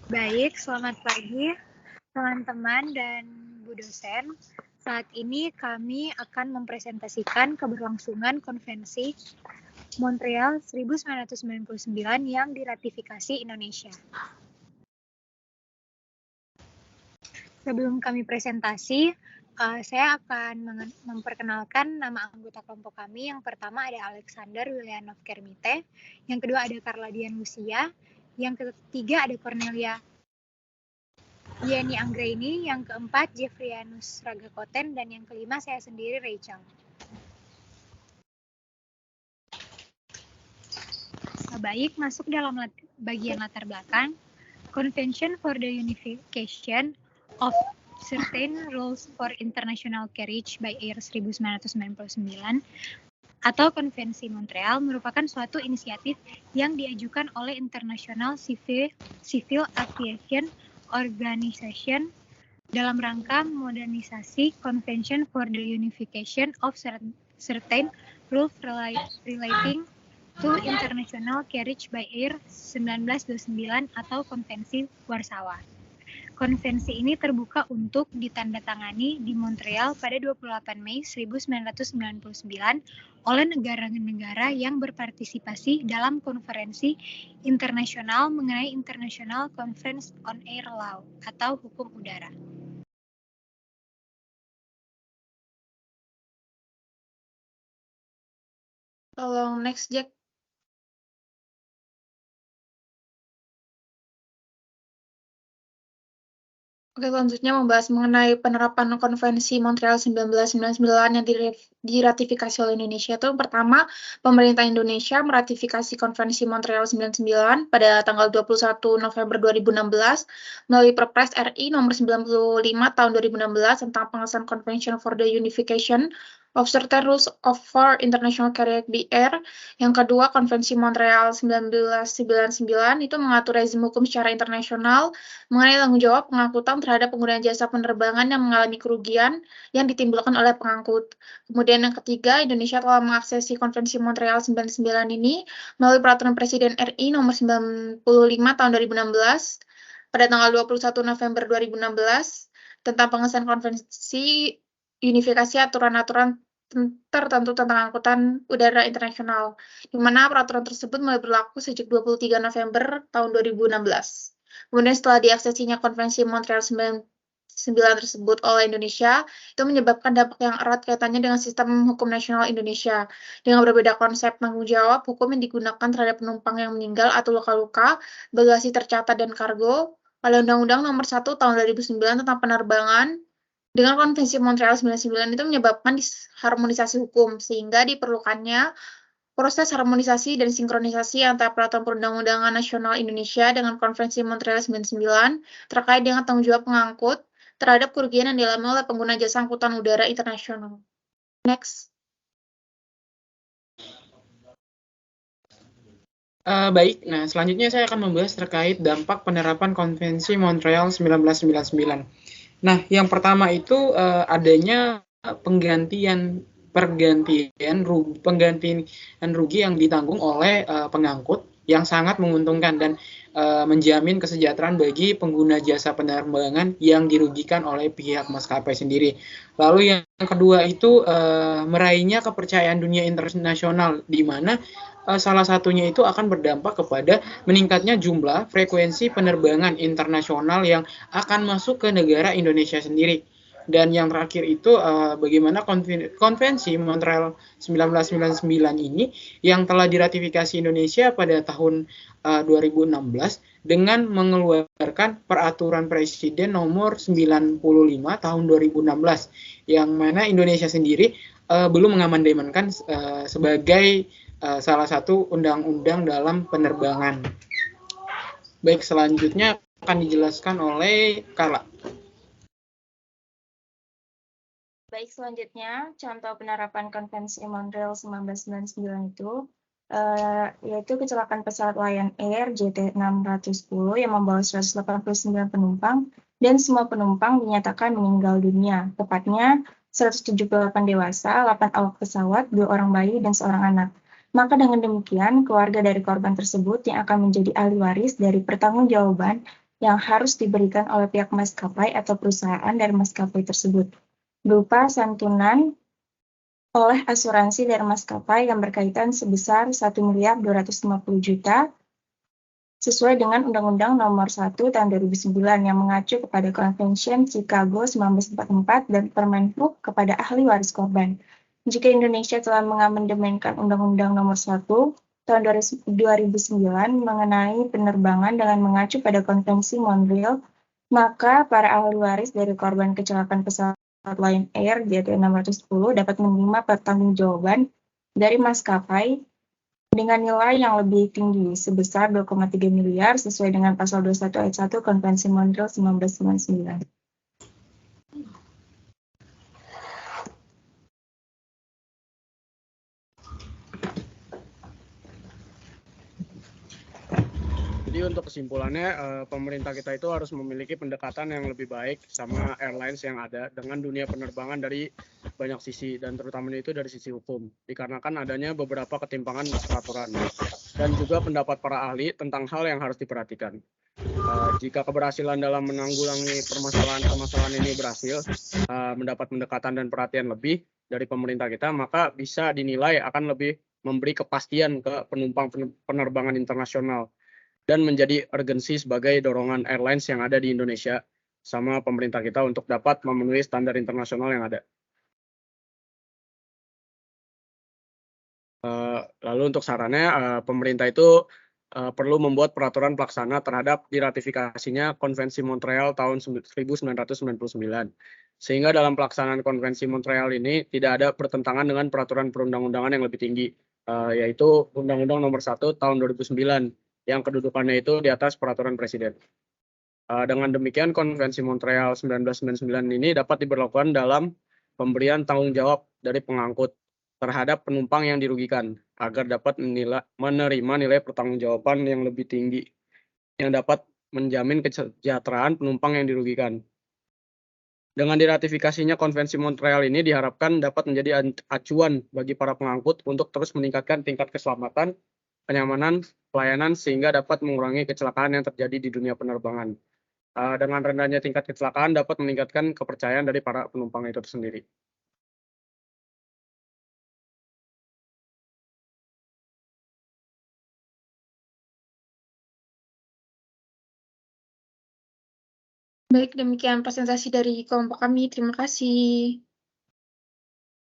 Baik, selamat pagi teman-teman dan Bu dosen. Saat ini kami akan mempresentasikan keberlangsungan konvensi Montreal 1999 yang diratifikasi Indonesia. Sebelum kami presentasi, saya akan memperkenalkan nama anggota kelompok kami. Yang pertama ada Alexander Willianov Kermite, yang kedua ada Carla Dian Lucia, yang ketiga ada Cornelia Yeni Anggraini, yang keempat Jeffrianus Ragakoten, dan yang kelima saya sendiri Rachel. Baik, masuk dalam bagian latar belakang. Convention for the Unification of Certain Rules for International Carriage by Air 1999 atau Konvensi Montreal merupakan suatu inisiatif yang diajukan oleh International Civil Aviation Organization dalam rangka modernisasi Convention for the Unification of Certain Rules Relating to International Carriage by Air 1929 atau Konvensi Warsawa. Konvensi ini terbuka untuk ditandatangani di Montreal pada 28 Mei 1999 oleh negara-negara yang berpartisipasi dalam konferensi internasional mengenai International Conference on Air Law atau hukum udara. Tolong next, Jack. Oke, selanjutnya membahas mengenai penerapan Konvensi Montreal 1999 yang diratifikasi oleh Indonesia. Itu pertama, pemerintah Indonesia meratifikasi Konvensi Montreal 99 pada tanggal 21 November 2016 melalui Perpres RI nomor 95 tahun 2016 tentang pengesahan Convention for the Unification of Certain Rules for International Carriage by Air. Yang kedua, Konvensi Montreal 1999 itu mengatur rezim hukum secara internasional mengenai tanggung jawab pengangkutan terhadap penggunaan jasa penerbangan yang mengalami kerugian yang ditimbulkan oleh pengangkut. Kemudian yang ketiga, Indonesia telah mengaksesi Konvensi Montreal 99 ini melalui Peraturan Presiden RI nomor 95 tahun 2016 pada tanggal 21 November 2016 tentang pengesahan konvensi unifikasi aturan-aturan tertentu tentang angkutan udara internasional, di mana peraturan tersebut mulai berlaku sejak 23 November tahun 2016. Kemudian setelah diaksesinya Konvensi Montreal 99 tersebut oleh Indonesia, itu menyebabkan dampak yang erat kaitannya dengan sistem hukum nasional Indonesia. Dengan berbeda konsep tanggung jawab hukum yang digunakan terhadap penumpang yang meninggal atau luka-luka, bagasi tercatat dan kargo, pada Undang-Undang Nomor 1 Tahun 2009 tentang penerbangan, dengan Konvensi Montreal 99 itu menyebabkan harmonisasi hukum, sehingga diperlukannya proses harmonisasi dan sinkronisasi antara peraturan perundang-undangan nasional Indonesia dengan Konvensi Montreal 99 terkait dengan tanggung jawab pengangkut terhadap kerugian yang dialami oleh pengguna jasa angkutan udara internasional. Next. Baik, nah selanjutnya saya akan membahas terkait dampak penerapan Konvensi Montreal 1999. Nah, yang pertama itu adanya penggantian rugi yang ditanggung oleh pengangkut yang sangat menguntungkan dan menjamin kesejahteraan bagi pengguna jasa penerbangan yang dirugikan oleh pihak maskapai sendiri. Lalu yang kedua itu meraihnya kepercayaan dunia internasional, di mana salah satunya itu akan berdampak kepada meningkatnya jumlah frekuensi penerbangan internasional yang akan masuk ke negara Indonesia sendiri. Dan yang terakhir itu bagaimana Konvensi Montreal 1999 ini yang telah diratifikasi Indonesia pada tahun 2016 dengan mengeluarkan Peraturan Presiden nomor 95 tahun 2016 yang mana Indonesia sendiri belum mengamandemenkan sebagai salah satu undang-undang dalam penerbangan. Baik, selanjutnya akan dijelaskan oleh Carla. Baik, selanjutnya contoh penerapan Konvensi Montreal 1999 itu yaitu kecelakaan pesawat Lion Air JT610 yang membawa 189 penumpang dan semua penumpang dinyatakan meninggal dunia, tepatnya 178 dewasa, 8 awak pesawat, 2 orang bayi, dan 1 anak. Maka dengan demikian, keluarga dari korban tersebut yang akan menjadi ahli waris dari pertanggungjawaban yang harus diberikan oleh pihak maskapai atau perusahaan dari maskapai tersebut, berupa santunan oleh asuransi dari maskapai yang berkaitan sebesar 1.250.000.000 sesuai dengan Undang-Undang Nomor 1 Tahun 2009 yang mengacu kepada Convention Chicago 1944 dan Permen Hub kepada ahli waris korban. Jika Indonesia telah mengamandemenkan Undang-Undang Nomor 1 Tahun 2009 mengenai penerbangan dengan mengacu pada Konvensi Montreal, maka para ahli waris dari korban kecelakaan pesawat Lion Air JT610 dapat menerima pertanggungjawaban dari maskapai dengan nilai yang lebih tinggi sebesar 2,3 miliar sesuai dengan pasal 21 ayat 1 Konvensi Montreal 1999. Jadi untuk kesimpulannya, pemerintah kita itu harus memiliki pendekatan yang lebih baik sama airlines yang ada dengan dunia penerbangan dari banyak sisi, dan terutamanya itu dari sisi hukum, dikarenakan adanya beberapa ketimpangan peraturan dan juga pendapat para ahli tentang hal yang harus diperhatikan. Jika keberhasilan dalam menanggulangi permasalahan-permasalahan ini berhasil mendapat pendekatan dan perhatian lebih dari pemerintah kita, maka bisa dinilai akan lebih memberi kepastian ke penumpang penerbangan internasional dan menjadi urgensi sebagai dorongan airlines yang ada di Indonesia sama pemerintah kita untuk dapat memenuhi standar internasional yang ada. Lalu untuk sarannya, pemerintah itu perlu membuat peraturan pelaksana terhadap diratifikasinya Konvensi Montreal tahun 1999. Sehingga dalam pelaksanaan Konvensi Montreal ini tidak ada pertentangan dengan peraturan perundang-undangan yang lebih tinggi, yaitu Undang-Undang Nomor 1 Tahun 2009 yang kedudukannya itu di atas peraturan presiden. Dengan demikian, Konvensi Montreal 1999 ini dapat diberlakukan dalam pemberian tanggung jawab dari pengangkut terhadap penumpang yang dirugikan, agar dapat menerima nilai pertanggungjawaban yang lebih tinggi, yang dapat menjamin kesejahteraan penumpang yang dirugikan. Dengan diratifikasinya Konvensi Montreal ini diharapkan dapat menjadi acuan bagi para pengangkut untuk terus meningkatkan tingkat keselamatan, kenyamanan, pelayanan sehingga dapat mengurangi kecelakaan yang terjadi di dunia penerbangan. Dengan rendahnya tingkat kecelakaan dapat meningkatkan kepercayaan dari para penumpang itu sendiri. Baik, demikian presentasi dari kelompok kami. Terima kasih.